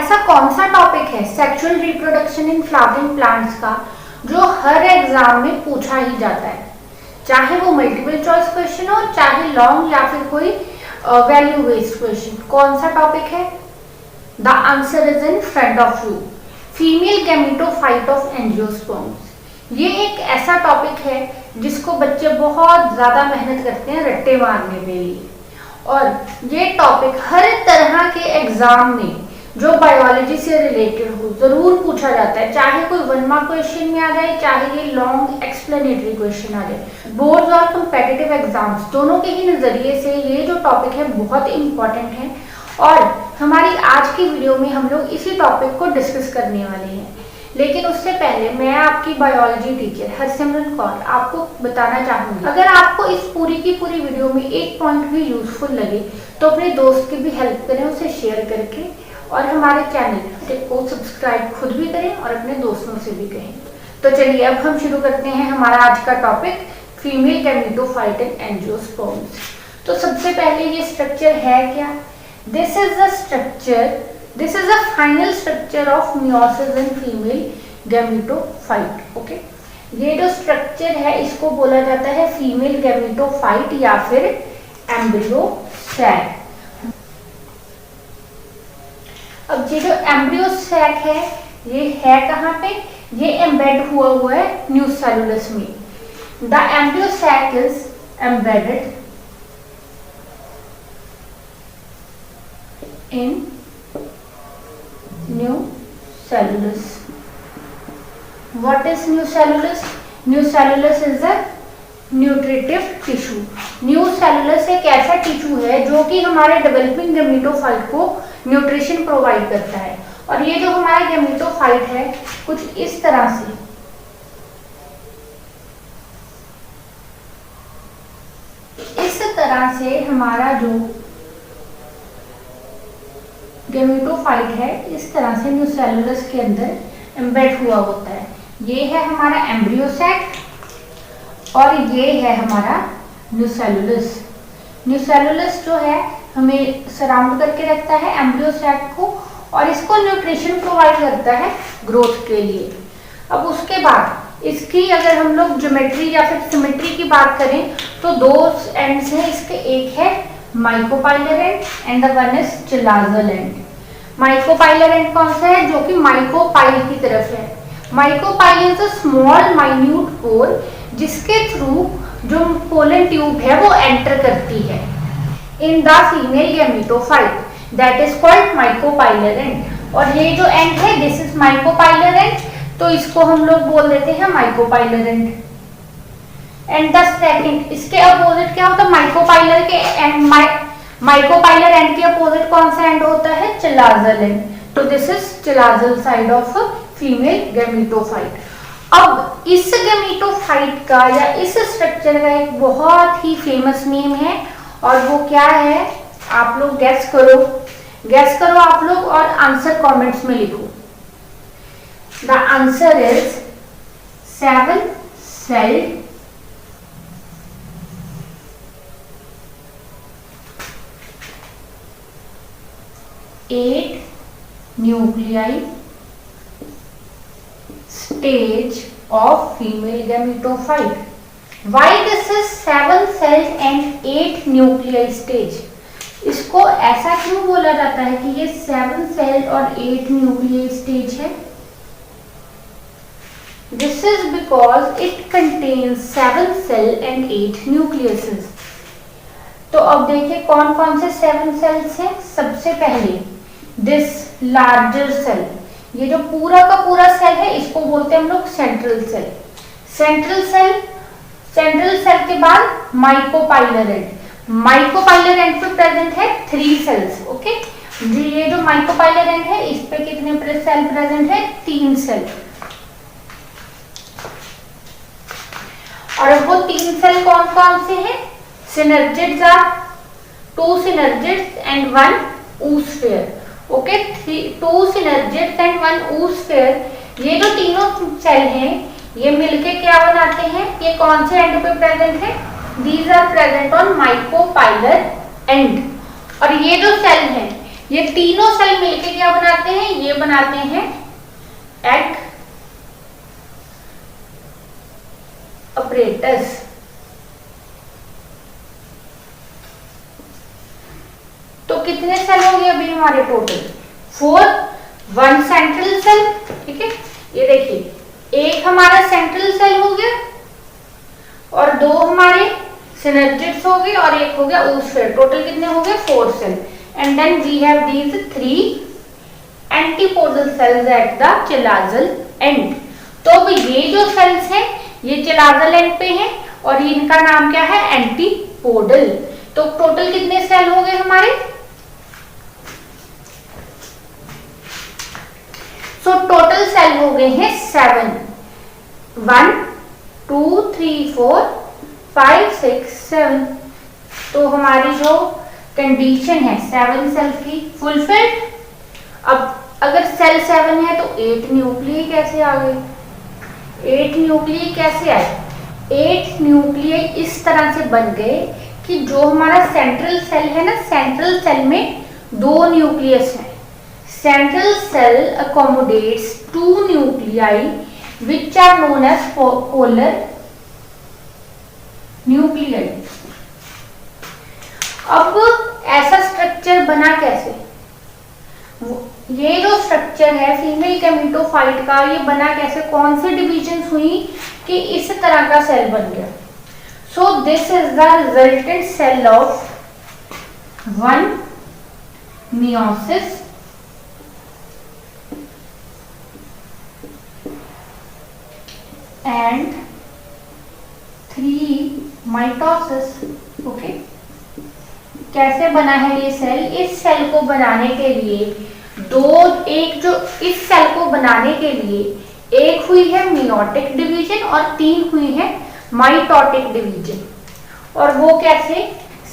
ऐसा कौन सा टॉपिक है sexual reproduction in flowering plants का जो हर एग्जाम में पूछा ही जाता है, चाहे वो मल्टीपल चॉइस क्वेश्चन हो, चाहे लॉन्ग या फिर कोई वैल्यू बेस्ड क्वेश्चन। कौन सा टॉपिक है? The answer is in front of you, female gametophyte of angiosperms. ये एक ऐसा टॉपिक है जिसको बच्चे बहुत ज्यादा मेहनत करते हैं रट्टे मारने के लिए, और ये टॉपिक हर तरह के एग्जाम में जो बायोलॉजी से रिलेटेड हो जरूर पूछा जाता है, चाहे कोई 1 मार्क क्वेश्चन में आ जाए, चाहे ये लॉन्ग एक्सप्लेनेटरी क्वेश्चन आ जाए। बोर्ड्स और कंपेटिटिव एग्जाम्स दोनों के ही नजरिए से ये जो टॉपिक है बहुत इंपॉर्टेंट है, और हमारी आज की वीडियो में हम लोग इसी टॉपिक को डिस्कस करने वाले हैं। लेकिन उससे पहले मैं आपकी बायोलॉजी टीचर हरसिमरन कौर आपको बताना चाहूंगी, अगर आपको इस पूरी की पूरी वीडियो में एक पॉइंट भी यूजफुल लगे तो अपने दोस्त की भी हेल्प करें, उसे शेयर करके, और हमारे चैनल को सब्सक्राइब खुद भी करें और अपने दोस्तों से भी कहें। तो चलिए अब हम शुरू करते हैं हमारा आज का topic, female gametophyte in angiosperms. तो सबसे पहले ये स्ट्रक्चर है क्या? This is the structure, this is the final structure of meiosis in female gametophyte. Okay, ये जो स्ट्रक्चर है इसको बोला जाता है फीमेल गैमेटोफाइट या फिर एम्ब्रियो सैक। अब ये जो एम्ब्रियो सैक है ये है कहाँ पे? ये एम्बेड हुआ है न्यूसेलुलस में। The embryo sac is embedded in nucellus. What is nucellus? Nucellus is a nutritive tissue. Nucellus एक ऐसा टिश्यू है जो कि हमारे डेवलपिंग गैमेटोफाइट को न्यूट्रिशन प्रोवाइड करता है, और ये जो हमारा गैमेटोफाइट है कुछ इस तरह से हमारा जो गैमेटोफाइट है इस तरह से न्यूसेलुलस के अंदर एम्बेड हुआ होता है। ये है हमारा एम्ब्रियो सैक और ये है हमारा न्यूसेलुलस। न्यूसेलुलस जो है हमें सराउंड करके रखता है एम्ब्रियो सैक को, और इसको न्यूट्रिशन प्रोवाइड करता है ग्रोथ के लिए। अब उसके बाद इसकी अगर हम लोग ज्योमेट्री या फिर सिमेट्री की बात करें तो दो एंड्स हैं इसके, एक है micropylar end and the one is chalazal end. Micropylar end कौन सा है? जो कि माइकोपाइल की तरफ है। Micropyle is a small minute pore जिसके थ्रू जो पोलन ट्यूब है वो एंटर करती है in the female gametophyte, that is called micropylar end. और ये जो एंड है दिस इज माइकोपाइलर एंड, तो इसको हम लोग बोल देते हैं micropylar end. And the second, इसके अपोजिट क्या होता है? माइकोपाइलर के एंड, माइकोपाइलर एंड के अपोजिट कौन सा एंड होता है? Chalazal end. तो this is chalazal side of female gametophyte. अब इस गैमेटोफाइट का या इस स्ट्रक्चर का एक बहुत ही फेमस नेम है, और वो क्या है? आप लोग गेस करो, गेस करो आप लोग, और आंसर कमेंट्स में लिखो। The answer is 7 celled at nuclei stage of female gametophyte. Why this is 7 cells and 8 nuclei stage? इसको ऐसा क्यों बोला जाता है कि ये 7 सेल और 8 न्यूक्लियाई स्टेज है? This is because it contains 7 cell and 8 nucleuses. तो अब देखिए कौन कौन से 7 सेल्स हैं। सबसे पहले दिस लार्जर सेल, ये जो पूरा का पूरा सेल है इसको बोलते हैं हम लोग central cell. Central cell, central cell के बाद माइकोपाइलर एंड। माइकोपाइलर एंड पे प्रेजेंट है 3 सेल्स। ओके, ये जो माइकोपाइलर एंड है इस पे कितने सेल प्रेजेंट है? 3 सेल। और वो 3 सेल कौन कौन से हैं? Synergids are 2 synergids and 1 oosphere। Okay, 2 synergids and 1 oosphere। ये जो तीनों सेल हैं ये मिलके क्या बनाते हैं? ये कौन से एंड पे प्रेजेंट है? These are present on micropylar end. और ये जो सेल है ये तीनों सेल मिलके क्या बनाते हैं, ये बनाते हैं एग अपरेटस। तो कितने सेल हो गए अभी हमारे टोटल? 4, 1 सेंट्रल सेल, ठीक है। ये देखिए एक हमारा सेंट्रल सेल हो गया और 2 हमारे सिनर्जिड्स हो गए और एक हो गया oosphere। टोटल कितने हो गए? 4 cell. And then we have these 3 antipodal cells at the chalazal end. तो अब ये जो सेल्स हैं ये चिलाजल एंड पे हैं और इनका नाम क्या है? एंटीपोडल। तो टोटल कितने सेल हो गए हमारे? सो टोटल सेल हो गए हैं 7। 1 2 3 4 5 6 7। तो हमारी जो कंडीशन है 7 सेल की फुलफिल्ड। अब अगर सेल 7 है तो 8 न्यूक्लियई कैसे आ गए? 8 न्यूक्लियई कैसे आए? 8 न्यूक्लियई इस तरह से बन गए कि जो हमारा सेंट्रल सेल है ना, सेंट्रल सेल में 2 न्यूक्लियस हैं। Central cell accommodates 2 nuclei which are known as polar nuclei। अब ऐसा स्ट्रक्चर बना कैसे? ये जो स्ट्रक्चर है फीमेल गैमेटोफाइट का, ये बना कैसे? कौन सी डिविजन हुई कि इस तरह का सेल बन गया? So this is the resultant cell of 1 meiosis and 3 mitosis। ओके, कैसे बना है ये सेल? इस सेल को बनाने के लिए इस सेल को बनाने के लिए एक हुई है मियोटिक डिवीजन और 3 हुई है माइटोटिक डिवीजन। और वो कैसे?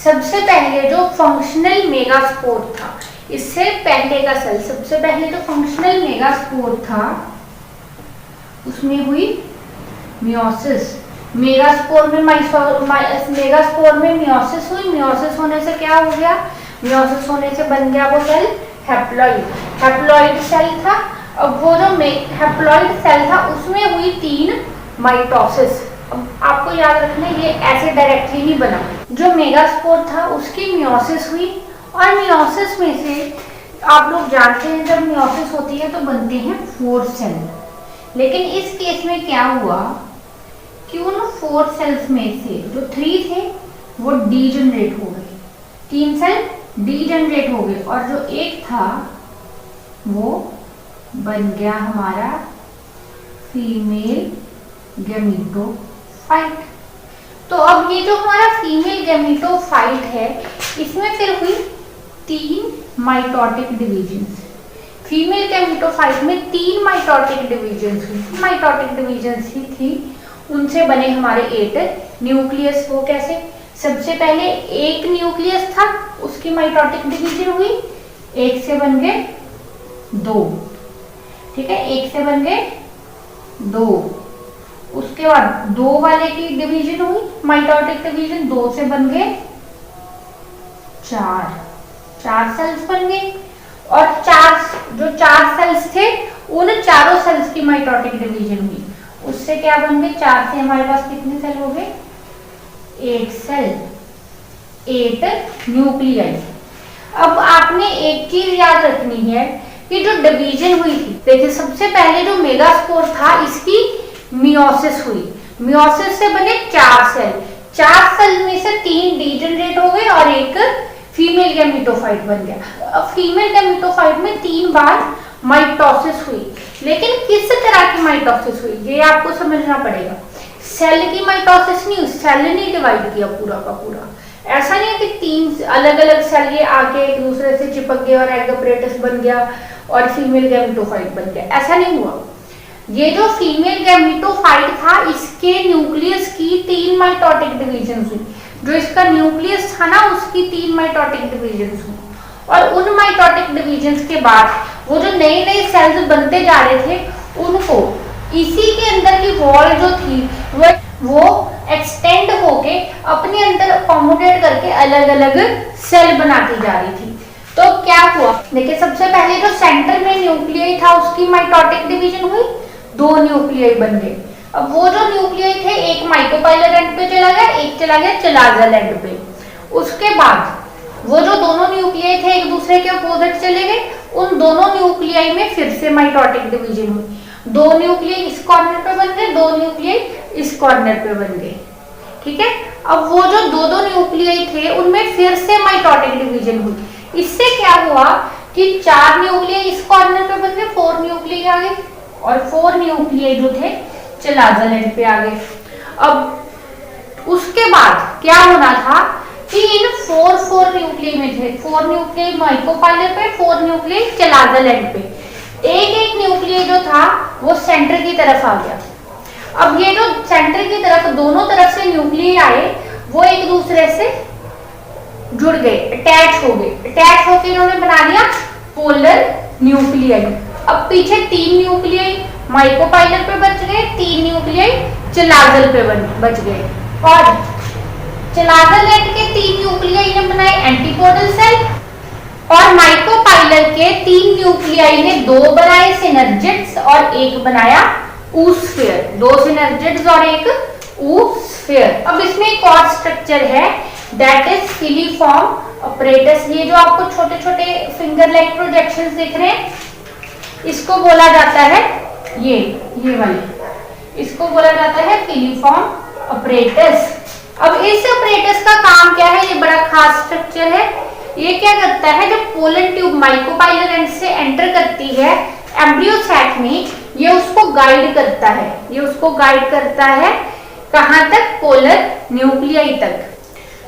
सबसे पहले जो फंक्शनल मेगास्पोर था, इससे पहले का सेल, सबसे पहले जो फंक्शनल मेगास्पोर था उसमें हुई मियोसिस। मेगास्पोर में मियोसिस हुई। मियोसिस होने से क्या हो गया? मियोसिस होने से बन गया वो सेल हैप्लॉइड। हैप्लॉइड सेल था। अब वो जो हैप्लॉइड सेल था उसमें हुई 3 माइटोसिस। अब आपको याद रखना ये ऐसे डायरेक्टली नहीं बना। जो मेगास्पोर था उसकी मियोसिस हुई और मियोसिस में से आप लोग जानते हैं जब मियोसिस होती है तो बनते हैं 4 सेल। लेकिन इस केस में क्या हुआ कि उन 4 सेल्स में से जो 3 थे वो डीजनरेट हो गए। 3 सेल डीजनरेट हो गए और जो एक था वो बन गया हमारा फीमेल गैमेटोफाइट। तो अब ये जो हमारा फीमेल गैमेटोफाइट है इसमें फिर हुई 3 माइटोटिक डिवीजन्स। फीमेल गैमेटोफाइट में 3 माइटोटिक डिवीजन्स हुई। माइटोटिक डिवीजन्स ही थी, उनसे बने हमारे 8 न्यूक्लियस। वो कैसे? सबसे पहले एक न्यूक्लियस था, उसकी माइटोटिक डिवीजन हुई, 1 से बन गए 2। ठीक है, 1 से बन गए 2। उसके बाद 2 वाले की डिवीजन हुई, माइटोटिक डिवीजन 2 से बन गए 4 सेल्स बन गए। और 4 सेल्स थे उन चारों सेल्स की माइटोटिक डिवीजन हुई, उससे क्या बन गए? 4 से हमारे पास कितने सेल हो गए? 8 सेल, 8 न्यूक्लियस। अब आपने एक चीज याद रखनी है कि जो डिवीजन हुई थी, देखिए सबसे पहले जो मेगास्पोर था इसकी मियोसिस हुई। मियोसिस से बने 4 सेल। 4 सेल में से 3 डीजनरेट हो गए और एक फीमेल गैमेटोफाइट बन गया। अब फीमेल गैमेटोफाइट में 3 बार माइटोसिस हुई। लेकिन किस तरह की माइटोसिस हुई ये आपको समझना पड़ेगा। सेल की माइटोसिस नहीं, सेल ने डिवाइड किया पूरा का पूरा। ऐसा नहीं है कि 3 अलग अलग सेल ये आके एक दूसरे से चिपक गए और एग अपरेटस बन गया और फीमेल गैमेटोफाइट बन गया, ऐसा नहीं हुआ। ये जो फीमेल गैमेटोफाइट था इसके न्यूक्लियस की 3 माइटोटिक डिवीजन हुई। जो इसका न्यूक्लियस था ना उसकी 3 माइटोटिक डिवीजन हुई। और उन माइटोटिक डिवीजन के बाद वो जो नए नए सेल्स बनते जा रहे थे उनको इसी के अंदर की वॉल जो थी वो एक्सटेंड होके अपने अंदर अकोमोडेट करके अलग अलग सेल बनाती जा रही थी। तो क्या हुआ, देखिए सबसे पहले जो सेंटर में न्यूक्लियई था उसकी माइटोटिक डिवीजन हुई, 2 न्यूक्लियई बन गए। अब वो जो न्यूक्लियई थे एक माइटोपाइलर एंड पे चला गया, एक चला गया चिलाजल एंड पे। उसके बाद वो जो दोनों न्यूक्लियई थे एक दूसरे के अपोजिट चले गए, उन दोनों न्यूक्लियई में फिर से माइटोटिक डिवीजन हुई, 2 न्यूक्लियई इस कॉर्नर पे बन गए, 2 न्यूक्लियई इस कॉर्नर पे बन गए। ठीक है, अब वो जो 2 न्यूक्लियई थे उनमें फिर से माइटोटिक डिवीजन हुई। इससे क्या हुआ कि 4 न्यूक्लियई इस कॉर्नर पे बन गए, 4 न्यूक्लियई आ गए, और 4 न्यूक्लियई जो थे चिलाजल एंड पे आ गए। अब उसके बाद क्या होना था कि इन 4 न्यूक्लियई में थे, 4 न्यूक्लियई माइटोपाइलर पे, 4 न्यूक्लियई चिलाजल एंड पे, एक न्यूक्लियई जो था वो सेंटर की तरफ आ गया। अब ये जो सेंटर की तरफ दोनों तरफ से न्यूक्लियई आए वो एक दूसरे से जुड़ गए, अटैच हो गए, अटैच होकर इन्होंने बना दिया पोलर न्यूक्लियई। अब पीछे 3 न्यूक्लियई माइटोपाइलर पे बच गए, 3 न्यूक्लियई चिलाजल पे बच गए, और चिलाजल एंड के 3 न्यूक्लियई ने बनाए एंटीपोडल सेल, और माइटोपाइलर के 3 न्यूक्लियई ने 2 बनाए सिनर्जिड्स और 1 बनाया oosphere, 2 सिनर्जिड्स और 1 oosphere। अब इसमें एक और स्ट्रक्चर है दैट इज फिलीफॉर्म अपरेटस। ये जो आपको छोटे छोटे फिंगर लाइक प्रोजेक्शंस दिख रहे हैं इसको बोला जाता है, ये वाले, इसको बोला जाता है फिलीफॉर्म अपरेटस। अब इस अपरेटस का काम क्या है, ये बड़ा खास स्ट्रक्चर है। ये क्या करता है, जब पोलन ट्यूब माइटोपाइलर एंड से एंटर करती है एम्ब्रियो सैक में, ये उसको गाइड करता है, ये उसको गाइड करता है कहां तक, पोलर न्यूक्लियई तक।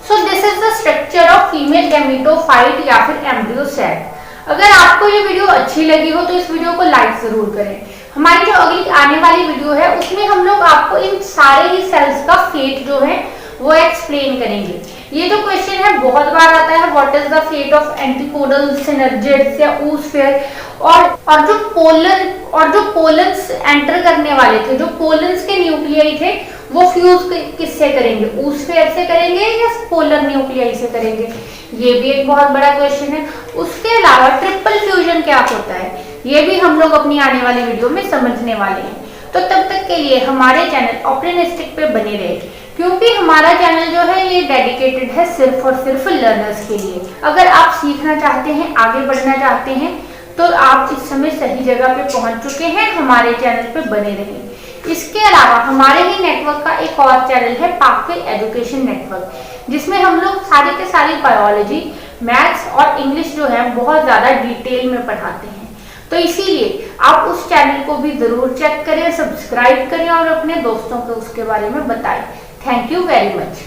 सो this is the structure of female gametophyte या फिर एम्ब्रियो सैक। अगर आपको ये वीडियो अच्छी लगी हो तो इस वीडियो को लाइक जरूर करें। हमारी जो अगली आने वाली वीडियो है उसमें हम लोग आपको इन सारे ही सेल्स का फेट जो है वो एक्सप्लेन करेंगे। ये जो क्वेश्चन है बहुत बार आता है, what is the fate of antipodal synergids या oosphere, और जो पोलन्स एंटर करने वाले थे, जो पोलन्स के न्यूक्लियई थे वो फ्यूज किससे करेंगे, oosphere से करेंगे या पोलर न्यूक्लियई से करेंगे, ये भी एक बहुत बड़ा क्वेश्चन है। उसके अलावा ट्रिपल फ्यूजन क्या होता है ये भी हम लोग अपनी आने वाली वीडियो में समझने वाले हैं। तो तब तक के लिए हमारे चैनल ऑप्टिमिस्टिक पे बने रहे, क्योंकि हमारा चैनल जो है ये डेडिकेटेड है सिर्फ और सिर्फ लर्नर्स के लिए। अगर आप सीखना चाहते हैं, आगे बढ़ना चाहते हैं, तो आप इस समय सही जगह पे पहुंच चुके हैं, हमारे चैनल पे बने रहें। इसके अलावा हमारे ही नेटवर्क का एक और चैनल है पाथवे एजुकेशन नेटवर्क, जिसमें हम लोग सारी के सारी बायोलॉजी, मैथ्स और इंग्लिश जो है बहुत ज्यादा डिटेल में पढ़ाते हैं। तो इसीलिए आप उस चैनल को भी जरूर चेक करें, सब्सक्राइब करें और अपने दोस्तों को उसके बारे में बताएं। Thank you very much.